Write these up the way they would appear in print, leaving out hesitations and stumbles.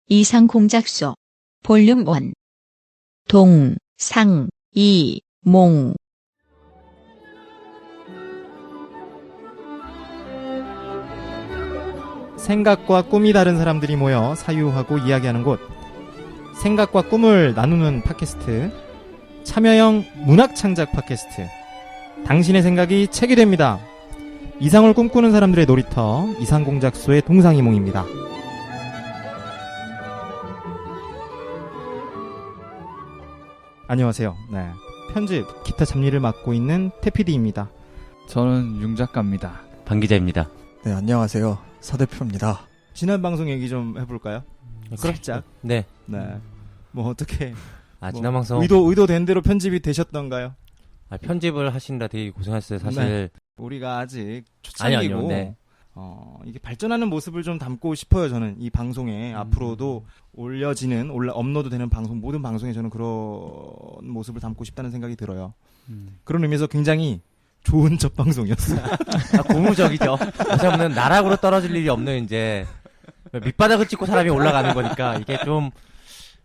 이상 공작소 볼륨 1 동, 상, 이, 몽 생각과 꿈이 다른 사람들이 모여 사유하고 이야기하는 곳, 생각과 꿈을 나누는 팟캐스트, 참여형 문학창작 팟캐스트, 당신의 생각이 책이 됩니다. 이상을 꿈꾸는 사람들의 놀이터, 이상공작소의 동상이몽입니다. 안녕하세요. 네, 편집, 기타 잡일을 맡고 있는 태피디입니다. 저는 융 작가입니다. 방 기자입니다. 네, 안녕하세요. 서대표입니다. 지난 방송 얘기 좀 해볼까요? 살짝. 네. 네. 뭐 어떻게? 지난 방송 의도된 대로 편집이 되셨던가요? 편집을 하시느라 되게 고생하셨어요. 사실. 네. 우리가 아직 초창기고 아니요. 네. 이게 발전하는 모습을 좀 담고 싶어요. 저는 이 방송에 앞으로도 올려지는 업로드되는 방송 모든 방송에 저는 그런 모습을 담고 싶다는 생각이 들어요. 그런 의미에서 굉장히 좋은 첫 방송이었어요. 고무적이죠. 어차피 나락으로 떨어질 일이 없는 이제 밑바닥을 찍고 사람이 올라가는 거니까 이게 좀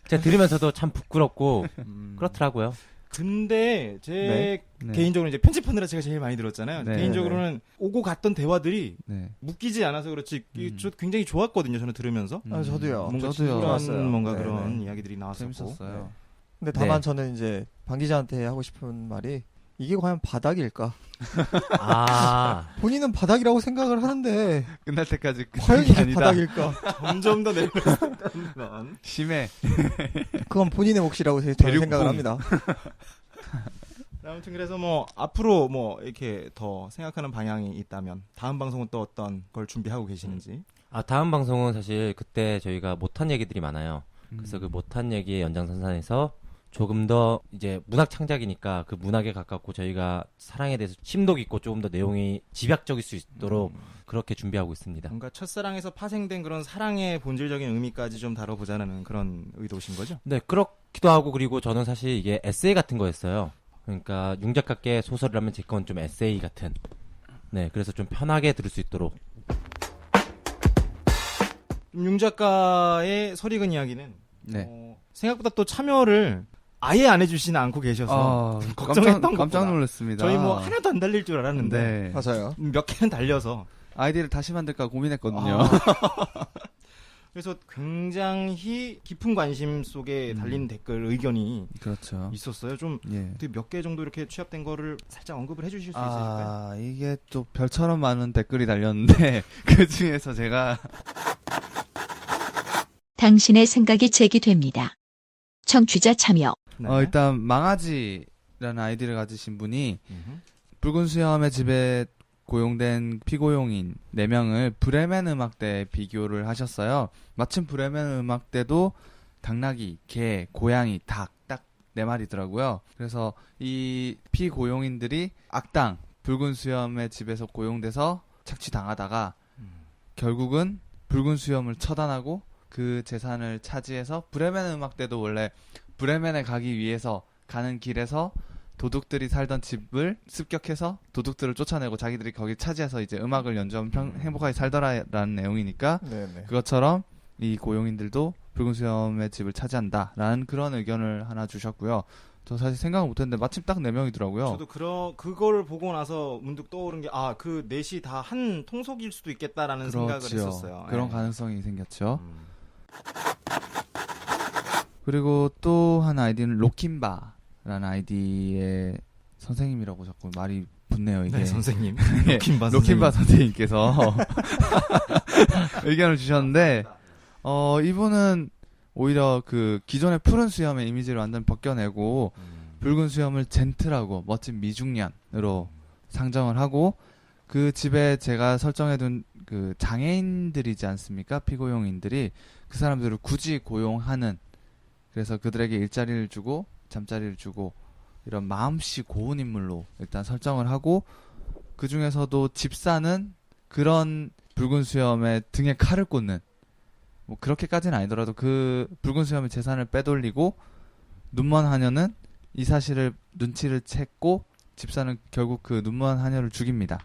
제가 들으면서도 참 부끄럽고 그렇더라고요. 근데 제 네. 개인적으로 이제 편집하느라 제가 제일 많이 들었잖아요. 네. 개인적으로는 오고 갔던 대화들이 네. 묶이지 않아서 그렇지 굉장히 좋았거든요. 저는 들으면서 저도요. 뭔가 저도요. 친밀한 좋았어요. 뭔가 네네. 그런 이야기들이 나왔었고 재밌었어요. 근데 다만 네. 저는 이제 방 기자한테 하고 싶은 말이 이게 과연 바닥일까? 본인은 바닥이라고 생각을 하는데 끝날 때까지 과연 끝난 게 이게 아니다. 바닥일까? 점점 더 내려간다는 심해. 그건 본인의 몫이라고 저는 대륙봉. 생각을 합니다. 아무튼 그래서 뭐 앞으로 뭐 이렇게 더 생각하는 방향이 있다면 다음 방송은 또 어떤 걸 준비하고 계시는지. 다음 방송은 사실 그때 저희가 못한 얘기들이 많아요. 그래서 그 못한 얘기의 연장선상에서 조금 더 이제 문학 창작이니까 그 문학에 가깝고 저희가 사랑에 대해서 심도 깊고 조금 더 내용이 집약적일 수 있도록 그렇게 준비하고 있습니다. 뭔가 첫사랑에서 파생된 그런 사랑의 본질적인 의미까지 좀 다뤄보자는 그런 의도신 거죠? 네, 그렇기도 하고 그리고 저는 사실 이게 에세이 같은 거였어요. 그러니까 융 작가께 소설이라면 제 건 좀 에세이 같은. 네, 그래서 좀 편하게 들을 수 있도록. 융 작가의 설익은 이야기는 네. 생각보다 또 참여를 아예 안 해주시는 않고 계셔서 걱정했던 깜짝 것보다. 놀랐습니다. 저희 뭐 하나도 안 달릴 줄 알았는데 네. 맞아요. 몇 개는 달려서 아이디를 다시 만들까 고민했거든요. 그래서 굉장히 깊은 관심 속에 달린 댓글 의견이 그렇죠. 있었어요. 좀 예. 몇 개 정도 이렇게 취합된 거를 살짝 언급을 해주실 수 있으실까요? 이게 또 별처럼 많은 댓글이 달렸는데 그 중에서 제가 당신의 생각이 책이 됩니다. 청취자 참여 네. 일단 망아지라는 아이디를 가지신 분이 음흠. 붉은 수염의 집에 고용된 피고용인 4명을 브레멘 음악대에 비교를 하셨어요. 마침 브레멘 음악대도 당나귀, 개, 고양이, 닭 딱 4마리더라고요. 그래서 이 피고용인들이 악당 붉은 수염의 집에서 고용돼서 착취당하다가 결국은 붉은 수염을 처단하고 그 재산을 차지해서 브레멘 음악대도 원래 브레멘에 가기 위해서 가는 길에서 도둑들이 살던 집을 습격해서 도둑들을 쫓아내고 자기들이 거기 차지해서 이제 음악을 연주하면 행복하게 살더라라는 내용이니까 네네. 그것처럼 이 고용인들도 붉은 수염의 집을 차지한다라는 그런 의견을 하나 주셨고요. 저 사실 생각을 못했는데 마침 딱 4명이더라고요. 저도 그걸 보고 나서 문득 떠오른 게 그 넷이 다 한 통속일 수도 있겠다라는 생각을 했었어요. 그런 예. 가능성이 생겼죠. 그리고 또 한 아이디는 로킨바라는 아이디의 선생님이라고 자꾸 말이 붙네요. 이게 네, 선생님. 예, 로킨바 로킨바 선생님께서 의견을 주셨는데 이분은 오히려 그 기존의 푸른 수염의 이미지를 완전 벗겨내고 붉은 수염을 젠틀하고 멋진 미중년으로 상정을 하고 그 집에 제가 설정해둔 그 장애인들이지 않습니까? 피고용인들이 그 사람들을 굳이 고용하는 그래서 그들에게 일자리를 주고 잠자리를 주고 이런 마음씨 고운 인물로 일단 설정을 하고 그 중에서도 집사는 그런 붉은 수염의 등에 칼을 꽂는 뭐 그렇게까지는 아니더라도 그 붉은 수염의 재산을 빼돌리고 눈먼 하녀는 이 사실을 눈치를 챘고 집사는 결국 그 눈먼 하녀를 죽입니다.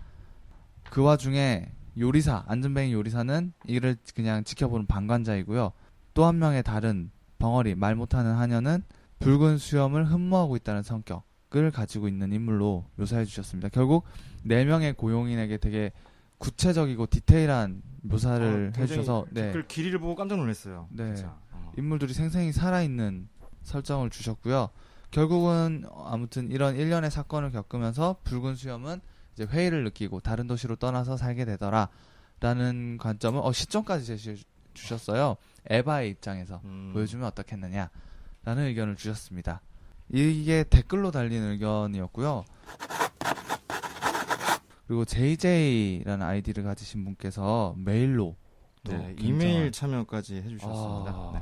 그 와중에 요리사 안전뱅이 요리사는 이를 그냥 지켜보는 방관자이고요. 또 한 명의 다른 벙어리 말 못하는 하녀는 붉은 수염을 흠모하고 있다는 성격을 가지고 있는 인물로 묘사해 주셨습니다. 결국 4명의 고용인에게 되게 구체적이고 디테일한 묘사를 해주셔서 네, 댓글 길이를 보고 깜짝 놀랐어요. 네. 진짜. 인물들이 생생히 살아있는 설정을 주셨고요. 결국은 아무튼 이런 일련의 사건을 겪으면서 붉은 수염은 이제 회의를 느끼고 다른 도시로 떠나서 살게 되더라 라는 관점을 시점까지 제시해 주셨어요. 에바의 입장에서 보여주면 어떻겠느냐 라는 의견을 주셨습니다. 이게 댓글로 달린 의견이었고요. 그리고 JJ라는 아이디를 가지신 분께서 메일로 또 네, 굉장한- 이메일 참여까지 해주셨습니다.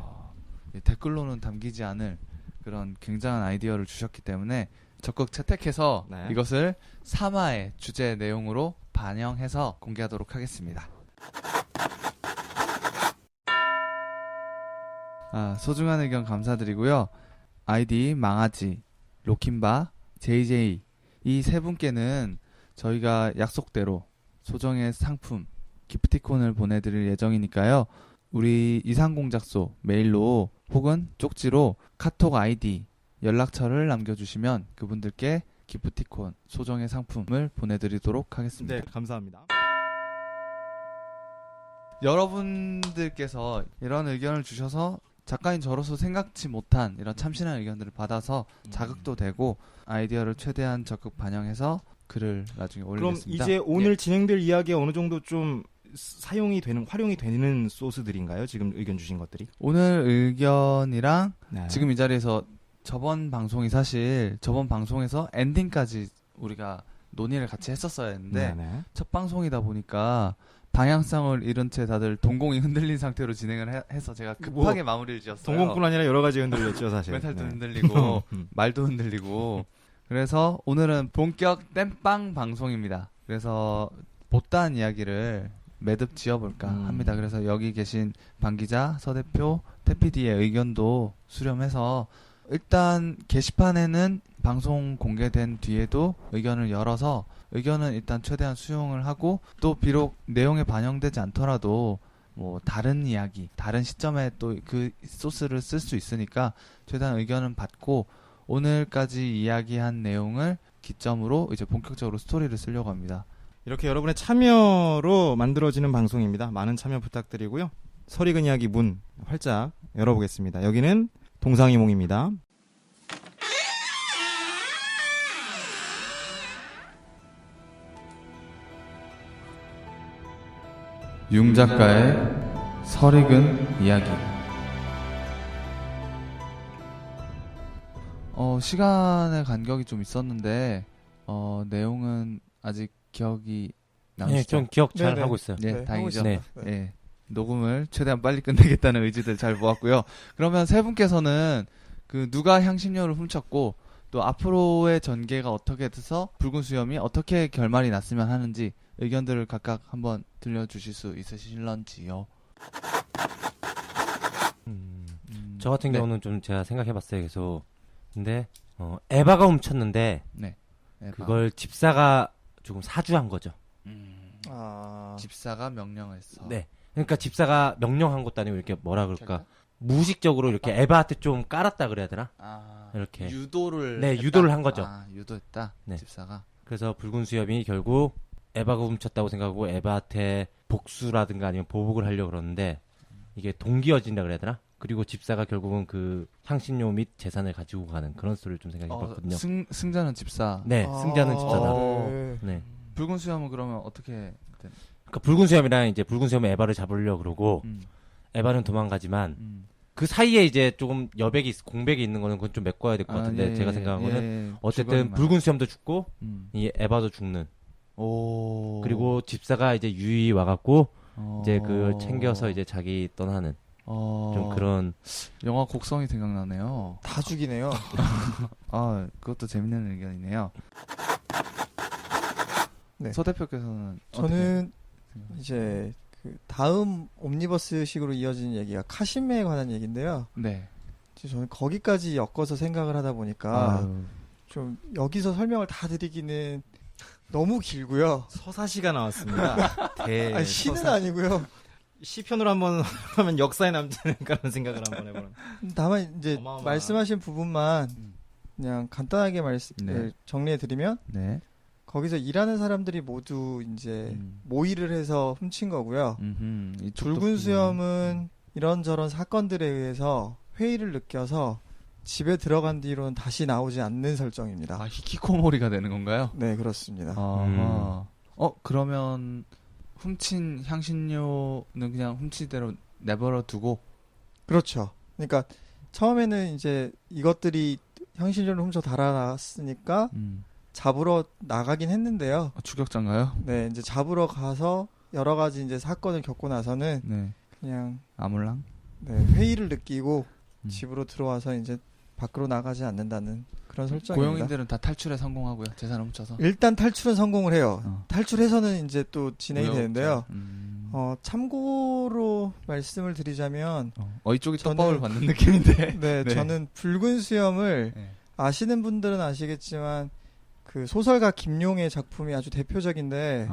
네. 댓글로는 담기지 않을 그런 굉장한 아이디어를 주셨기 때문에 적극 채택해서 네. 이것을 3화의 주제 내용으로 반영해서 공개하도록 하겠습니다. 소중한 의견 감사드리고요. 아이디 망아지, 로킨바, JJ 이 세 분께는 저희가 약속대로 소정의 상품 기프티콘을 보내드릴 예정이니까요. 우리 이상공작소 메일로 혹은 쪽지로 카톡 아이디 연락처를 남겨주시면 그분들께 기프티콘 소정의 상품을 보내드리도록 하겠습니다. 네, 감사합니다. 여러분들께서 이런 의견을 주셔서 작가인 저로서 생각지 못한 이런 참신한 의견들을 받아서 자극도 되고 아이디어를 최대한 적극 반영해서 글을 나중에 그럼 올리겠습니다. 이제 오늘 진행될 이야기가 어느 정도 좀 활용이 되는 소스들인가요? 지금 의견 주신 것들이? 오늘 의견이랑 네. 지금 이 자리에서 저번 방송에서 엔딩까지 우리가 논의를 같이 했었어야 했는데 네네. 첫 방송이다 보니까 방향성을 잃은 채 다들 동공이 흔들린 상태로 진행을 해서 제가 급하게 마무리를 지었어요. 동공뿐 아니라 여러 가지 흔들렸죠, 사실. 멘탈도 네. 흔들리고 말도 흔들리고 그래서 오늘은 본격 땜빵 방송입니다. 그래서 못다한 이야기를 매듭 지어볼까 합니다. 그래서 여기 계신 방 기자, 서 대표, 태PD의 의견도 수렴해서 일단 게시판에는 방송 공개된 뒤에도 의견을 열어서 의견은 일단 최대한 수용을 하고 또 비록 내용에 반영되지 않더라도 뭐 다른 이야기, 다른 시점에 또 그 소스를 쓸 수 있으니까 최대한 의견은 받고 오늘까지 이야기한 내용을 기점으로 이제 본격적으로 스토리를 쓰려고 합니다. 이렇게 여러분의 참여로 만들어지는 방송입니다. 많은 참여 부탁드리고요. 설익은 이야기 문 활짝 열어보겠습니다. 여기는 동상이몽입니다. 융 작가의 설익은 이야기. 시간의 간격이 좀 있었는데 내용은 아직 기억이 네, 나시죠? 좀 기억 잘 네네. 하고 있어요. 네, 하고 다행이죠. 있습니다. 네. 예, 녹음을 최대한 빨리 끝내겠다는 의지들 잘 모았고요. 그러면 세 분께서는 그 누가 향신료를 훔쳤고 또 앞으로의 전개가 어떻게 돼서 붉은 수염이 어떻게 결말이 났으면 하는지 의견들을 각각 한번 들려주실 수 있으실런지요. 저 같은 네. 경우는 좀 제가 생각해봤어요. 계속. 근데 에바가 훔쳤는데 네. 그걸 집사가 조금 사주한 거죠. 집사가 명령을 했어. 네. 그러니까 집사가 명령한 것도 아니고 이렇게 뭐라 그럴까 무의식적으로 이렇게 에바한테 좀 깔았다 그래야 되나? 이렇게. 유도를 네, 했다? 유도를 한 거죠. 유도했다. 네. 집사가. 그래서 붉은 수염이 결국 에바가 훔쳤다고 생각하고 에바한테 복수라든가 아니면 보복을 하려고 그러는데 이게 동기어진다 그래야 되나? 그리고 집사가 결국은 그 향신료 및 재산을 가지고 가는 그런 스토리를 좀 생각해봤거든요. 승자는 집사. 네, 승자는 집사다. 네. 네. 붉은 수염은 그러면 어떻게 그러니까 붉은 수염이랑 이제 붉은 수염은 에바를 잡으려고 그러고 에바는 도망가지만 그 사이에 이제 조금 공백이 있는 거는 그건 좀 메꿔야 될 것 같은데 제가 생각한 거는 어쨌든 붉은 수염도 죽고 이 에바도 죽는. 오. 그리고 집사가 이제 유유히 와갖고 이제 그걸 챙겨서 이제 자기 떠나는 좀 그런 영화 곡성이 생각나네요. 다 죽이네요. 그것도 재밌는 의견이네요. 네. 서 대표께서는 저는 이제 그 다음 옴니버스식으로 이어진 얘기가 카시메에 관한 얘기인데요. 네. 저는 거기까지 엮어서 생각을 하다 보니까 좀 여기서 설명을 다 드리기는 너무 길고요. 서사시가 나왔습니다. 아니, 시는 아니고요. 시편으로 한번 하면 역사에 남지 않을까라는 생각을 한번 해보는. 다만 이제 어마어마한. 말씀하신 부분만 그냥 간단하게 네. 정리해드리면 네. 거기서 일하는 사람들이 모두 이제 모의를 해서 훔친 거고요. 이쪽도 붉은 수염은 이런저런 사건들에 의해서 회의를 느껴서 집에 들어간 뒤로는 다시 나오지 않는 설정입니다. 아, 히키코모리가 되는 건가요? 네, 그렇습니다. 그러면 훔친 향신료는 그냥 훔친 대로 내버려 두고 그렇죠. 그러니까 처음에는 이제 이것들이 향신료를 훔쳐 달아놨으니까 잡으러 나가긴 했는데요. 추격자인가요? 네, 이제 잡으러 가서 여러 가지 이제 사건을 겪고 나서는 네. 그냥 아몰랑? 네, 회의를 느끼고 음. 집으로 들어와서 이제 밖으로 나가지 않는다는 그런 설정입니다. 고용인들은 다 탈출에 성공하고요. 재산을 훔쳐서. 일단 탈출은 성공을 해요. 어. 탈출해서는 이제 또 진행이 무역자. 되는데요. 음. 참고로 말씀을 드리자면 이쪽이 저는- 떡밥을 받는 느낌인데. 네, 네. 저는 붉은 수염을 네. 아시는 분들은 아시겠지만 그 소설가 김용의 작품이 아주 대표적인데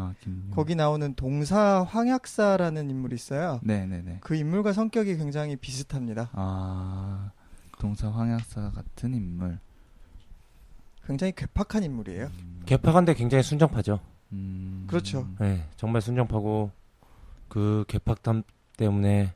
거기 나오는 동사 황약사라는 인물이 있어요. 네네네. 그 인물과 성격이 굉장히 비슷합니다. 동사 황약사 같은 인물. 굉장히 괴팍한 인물이에요. 개팍한데 굉장히 순정파죠. 그렇죠. 네, 정말 순정파고 그 개팍함 때문에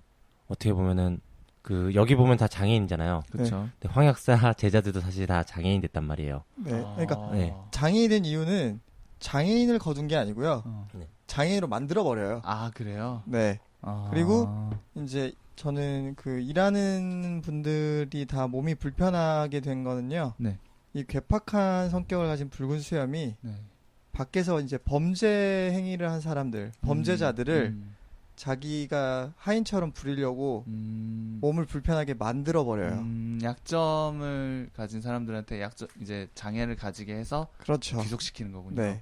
어떻게 보면은 그 여기 보면 다 장애인이잖아요. 그렇죠. 근데 황약사 제자들도 사실 다 장애인 됐단 말이에요. 네, 그러니까 네. 장애인이 된 이유는 장애인을 거둔 게 아니고요. 네. 장애인으로 만들어 버려요. 그래요? 네. 아. 그리고 이제 저는 그 일하는 분들이 다 몸이 불편하게 된 거는요. 네. 이 괴팍한 성격을 가진 붉은 수염이 네. 밖에서 이제 범죄 행위를 한 사람들, 범죄자들을 자기가 하인처럼 부리려고 몸을 불편하게 만들어 버려요. 약점을 가진 사람들한테 이제 장애를 가지게 해서 그렇죠. 귀속시키는 거군요. 네.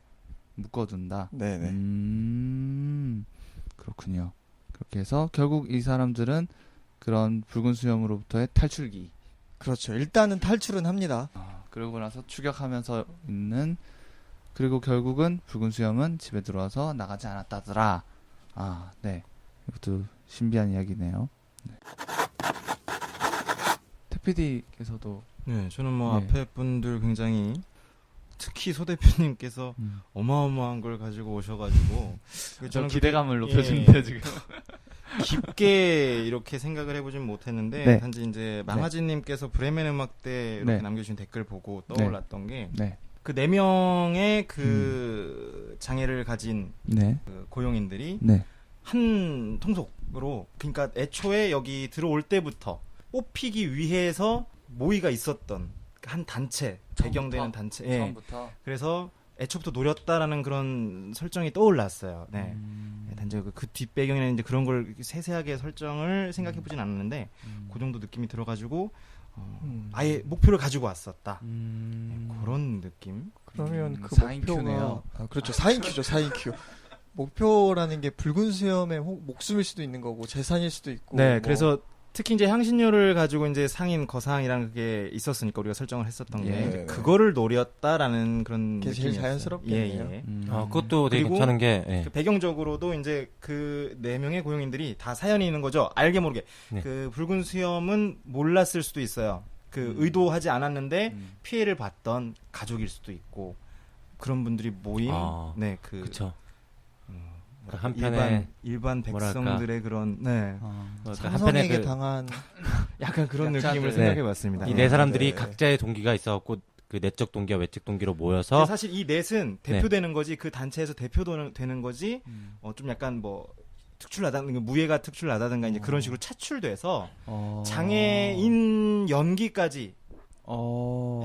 묶어둔다. 네네. 그렇군요. 그렇게 해서 결국 이 사람들은 그런 붉은 수염으로부터의 탈출기. 그렇죠. 일단은 탈출은 합니다. 그러고 나서 추격하면서 있는 그리고 결국은 붉은 수염은 집에 들어와서 나가지 않았다더라. 네. 이것도 신비한 이야기네요. 네. 태PD께서도 네, 저는 뭐 네. 앞에 분들 굉장히 특히 소 대표님께서 어마어마한 걸 가지고 오셔가지고 저는 기대감을 그렇게- 높여주는데 예, 지금. 깊게 이렇게 생각을 해보진 못했는데 네. 단지 이제 망아지님께서 브레멘 음악대 이렇게 네. 남겨주신 댓글 보고 떠올랐던 게 네. 그 4명의 그 장애를 가진 네. 그 고용인들이 네. 한 통속으로 그러니까 애초에 여기 들어올 때부터 뽑히기 위해서 모의가 있었던 한 단체 배경되는 단체 예. 처음부터. 그래서 애초부터 노렸다라는 그런 설정이 떠올랐어요. 네. 단지 그 뒷배경에는 이제 그런 걸 세세하게 설정을 생각해보진 않았는데 그 정도 느낌이 들어가지고 아예 목표를 가지고 왔었다. 네, 그런 느낌. 그러면 그 4인 목표가 큐네요. 그렇죠. 4인 큐죠. 4인 큐. 목표라는 게 붉은 수염의 목숨일 수도 있는 거고 재산일 수도 있고. 네, 뭐. 그래서 특히 이제 향신료를 가지고 이제 상인 거상이라는 그게 있었으니까 우리가 설정을 했었던 게 예. 이제 그거를 노렸다라는 그런 그게 제일 느낌이었어요. 자연스럽겠네요. 예, 예. 그것도 되게 그리고 괜찮은 게 예. 그 배경적으로도 이제 그 4명의 고용인들이 다 사연이 있는 거죠. 알게 모르게. 네. 그 붉은 수염은 몰랐을 수도 있어요. 그 의도하지 않았는데 피해를 봤던 가족일 수도 있고 그런 분들이 모인 네, 그쵸. 뭐랄까, 한편에 일반 뭐랄까. 백성들의 그런 네. 그러니까 삼성에게 그, 당한 약간 그런 약자들. 느낌을 네. 생각해봤습니다. 이 네 사람들이 네. 각자의 동기가 있어갖고 그 내적 동기와 외적 동기로 모여서 사실 이 넷은 대표되는 거지 그 단체에서 대표되는 거지 좀 약간 뭐 특출나다든가 무예가 특출나다든가 이제 그런 식으로 차출돼서 장애인 연기까지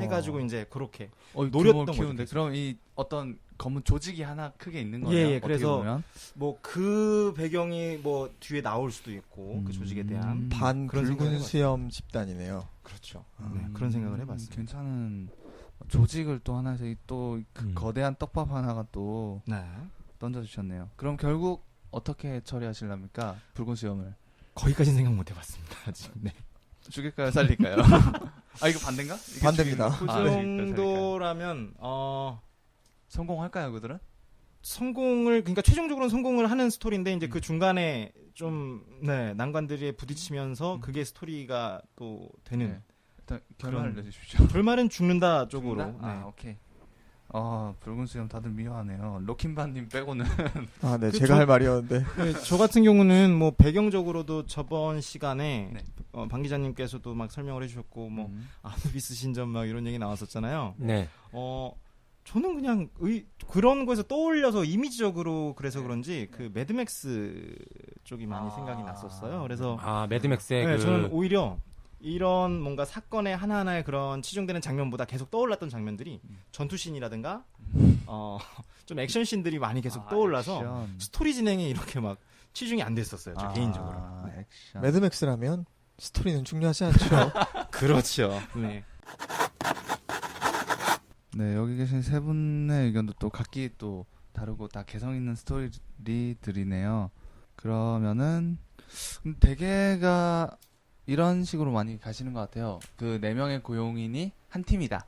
해가지고 이제 그렇게 노렸던 거죠. 키우는데 그럼 이 어떤 검은 조직이 하나 크게 있는 거예요. 예, 예, 어떻게 그래서 보면. 뭐 그 배경이 뭐 뒤에 나올 수도 있고 그 조직에 대한 반 그런 생각을 붉은 해봤어요. 수염 집단이네요. 그렇죠. 네, 그런 생각을 해봤습니다. 괜찮은 조직을 또 하나 또 그 거대한 떡밥 하나가 또 네. 던져주셨네요. 그럼 결국 어떻게 처리하실랍니까? 붉은 수염을 거기까지는 생각 못 해봤습니다. 아직. 네. 죽일까요, 살릴까요? 이거 반대인가? 이게 반대입니다. 죽이는 그 거. 정도라면 성공할까요, 그들은? 성공을 그러니까 최종적으로는 성공을 하는 스토리인데 이제 그 중간에 좀 난관들에 부딪히면서 그게 스토리가 또 되는 네. 일단 결말을 그런- 내주십시오. 결말은 죽는다 쪽으로. 죽는다? 네. 아, 오케이. 붉은 수염 다들 미워하네요. 로킨반님 빼고는. 아, 네, 그 제가 할 말이었는데. 네, 저 같은 경우는 뭐 배경적으로도 저번 시간에 네. 방 기자님께서도 막 설명을 해주셨고 뭐 아누비스 신전 막 이런 얘기 나왔었잖아요. 네. 저는 그냥 그런 거에서 떠올려서 이미지적으로 그래서 그런지 그 매드맥스 쪽이 많이 생각이 났었어요. 그래서 매드맥스의 네, 저는 오히려 이런 뭔가 사건의 하나하나의 그런 치중되는 장면보다 계속 떠올랐던 장면들이 전투씬이라든가 좀 액션씬들이 많이 계속 떠올라서 액션. 스토리 진행이 이렇게 막 치중이 안 됐었어요. 저 개인적으로. 네. 액션. 매드맥스라면 스토리는 중요하지 않죠. 그렇죠. 네. 네, 여기 계신 세 분의 의견도 또 각기 또 다르고 다 개성 있는 스토리들이네요. 그러면은 대개가 이런 식으로 많이 가시는 것 같아요. 그 4명의 고용인이 한 팀이다.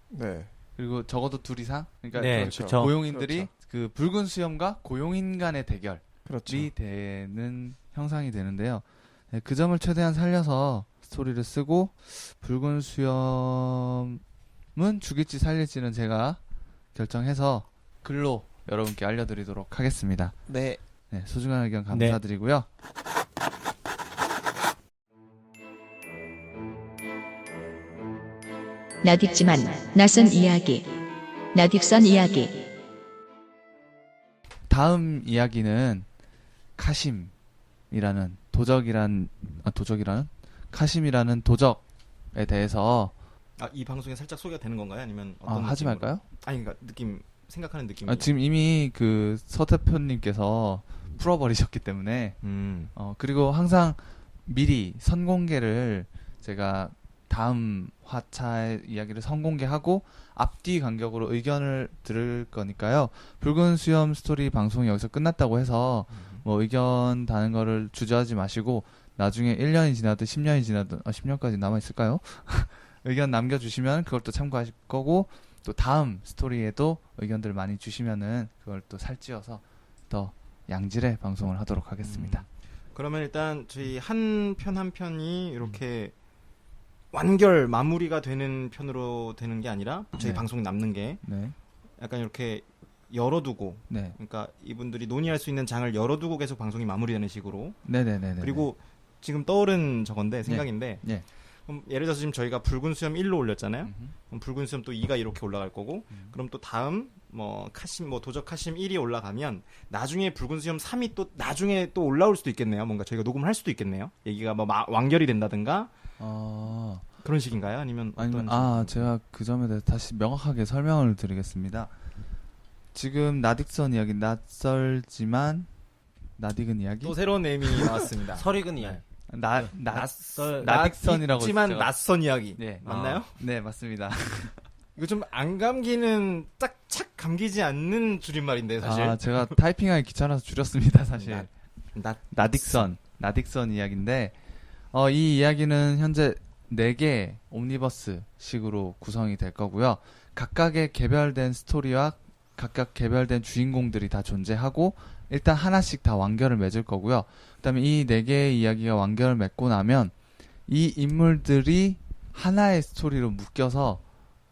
네. 그리고 적어도 2 이상. 그러니까 네, 그 그쵸. 고용인들이 그렇죠. 그 붉은 수염과 고용인 간의 대결이 그렇죠. 되는 형상이 되는데요. 네, 그 점을 최대한 살려서 스토리를 쓰고 붉은 수염은 죽일지 살릴지는 제가 결정해서 글로 여러분께 알려드리도록 하겠습니다. 네. 네, 소중한 의견 감사드리고요. 낯익지만 낯선 이야기. 낯익선 이야기. 다음 이야기는 카심이라는 카심이라는 도적에 대해서 이 방송에 살짝 소개가 되는 건가요? 아니면 어떤 하지 느낌으로? 말까요? 아니 그러니까 생각하는 느낌. 지금 이미 그 서 대표님께서 풀어버리셨기 때문에 그리고 항상 미리 선공개를 제가 다음 화차의 이야기를 선공개하고 앞뒤 간격으로 의견을 들을 거니까요. 붉은 수염 스토리 방송이 여기서 끝났다고 해서 뭐 의견 다는 거를 주저하지 마시고 나중에 1년이 지나든 10년이 지나든 10년까지 남아있을까요? 의견 남겨주시면 그걸 또 참고하실 거고 또 다음 스토리에도 의견들 많이 주시면은 그걸 또 살찌워서 더 양질의 방송을 하도록 하겠습니다. 그러면 일단 저희 한 편 한 편이 이렇게 완결 마무리가 되는 편으로 되는 게 아니라 저희 네. 방송이 남는 게 네. 약간 이렇게 열어두고 네. 그러니까 이분들이 논의할 수 있는 장을 열어두고 계속 방송이 마무리되는 식으로 네네네. 그리고 지금 떠오른 저건데 생각인데 네. 그럼 예를 들어서 지금 저희가 붉은 수염 1로 올렸잖아요. 그럼 붉은 수염 또 2가 이렇게 올라갈 거고 그럼 또 다음 뭐 카심 뭐 도적 카심 1이 올라가면 나중에 붉은 수염 3이 또 나중에 또 올라올 수도 있겠네요. 뭔가 저희가 녹음을 할 수도 있겠네요. 얘기가 뭐 완결이 된다든가 그런 식인가요? 아니면 아니면 어떤 제가 그 점에 대해서 다시 명확하게 설명을 드리겠습니다. 지금 나딕선 이야기 낯설지만 나딕은 이야기 또 새로운 네임이 나왔습니다. 설익은 이야기. 나딕선이라고 낯지만 제가- 낯선 이야기. 네. 맞나요? 네, 맞습니다. 이거 좀 안 감기는 딱 착 감기지 않는 줄임말인데 사실. 제가 타이핑하기 귀찮아서 줄였습니다, 사실. 낯 나딕선 이야기인데 이 이야기는 현재 4개 옴니버스 식으로 구성이 될 거고요. 각각의 개별된 스토리와 각각 개별된 주인공들이 다 존재하고 일단 하나씩 다 완결을 맺을 거고요. 그다음에 이 4개의 이야기가 완결을 맺고 나면 이 인물들이 하나의 스토리로 묶여서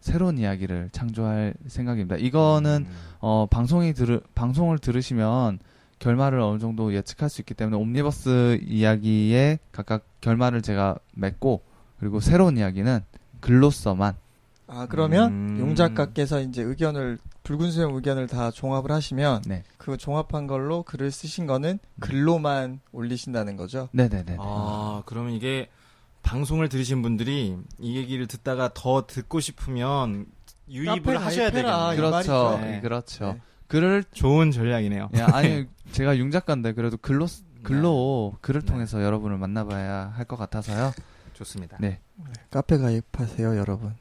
새로운 이야기를 창조할 생각입니다. 이거는 방송을 들으시면 결말을 어느 정도 예측할 수 있기 때문에 옴니버스 이야기의 각각 결말을 제가 맺고 그리고 새로운 이야기는 글로서만 그러면 용 작가께서 이제 붉은 수염 의견을 다 종합을 하시면 네. 그 종합한 걸로 글을 쓰신 거는 글로만 올리신다는 거죠. 네네네. 그러면 이게 방송을 들으신 분들이 이 얘기를 듣다가 더 듣고 싶으면 유입을 카페 하셔야 가입해라, 되겠네요. 이 그렇죠. 말이죠. 네. 그렇죠. 네. 글을 좋은 전략이네요. 아니 제가 융 작가인데 그래도 글로 글을 네. 통해서 여러분을 만나봐야 할 것 같아서요. 좋습니다. 네. 카페 가입하세요, 여러분.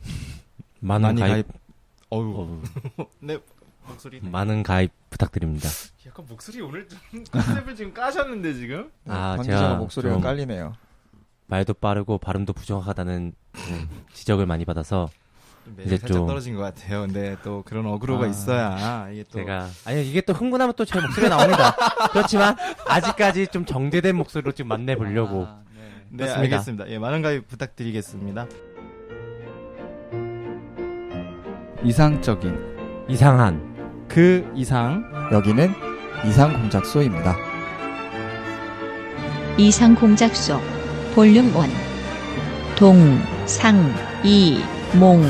많은 많이 가입. 어우. 네. 목소리. 많은 가입 부탁드립니다. 약간 목소리 오늘 좀 컨셉을 지금 까셨는데 지금? 네, 아, 관 제가 기자가 목소리가 좀- 깔리네요. 말도 빠르고 발음도 부정확하다는 지적을 많이 받아서 이제 살짝 좀 떨어진 것 같아요. 근데 또 그런 어그로가 아, 있어야 이게 또 제가 아니 이게 또 흥분하면 또 제 목소리가 나옵니다. 그렇지만 아직까지 좀 정제된 목소리로 좀 만내 보려고. 네, 그렇습니다. 알겠습니다. 예, 많은 가입 부탁드리겠습니다. 이상적인 이상한 그 이상 여기는 이상 공작소입니다. 이상 공작소 볼륨 1 동, 상, 이, 몽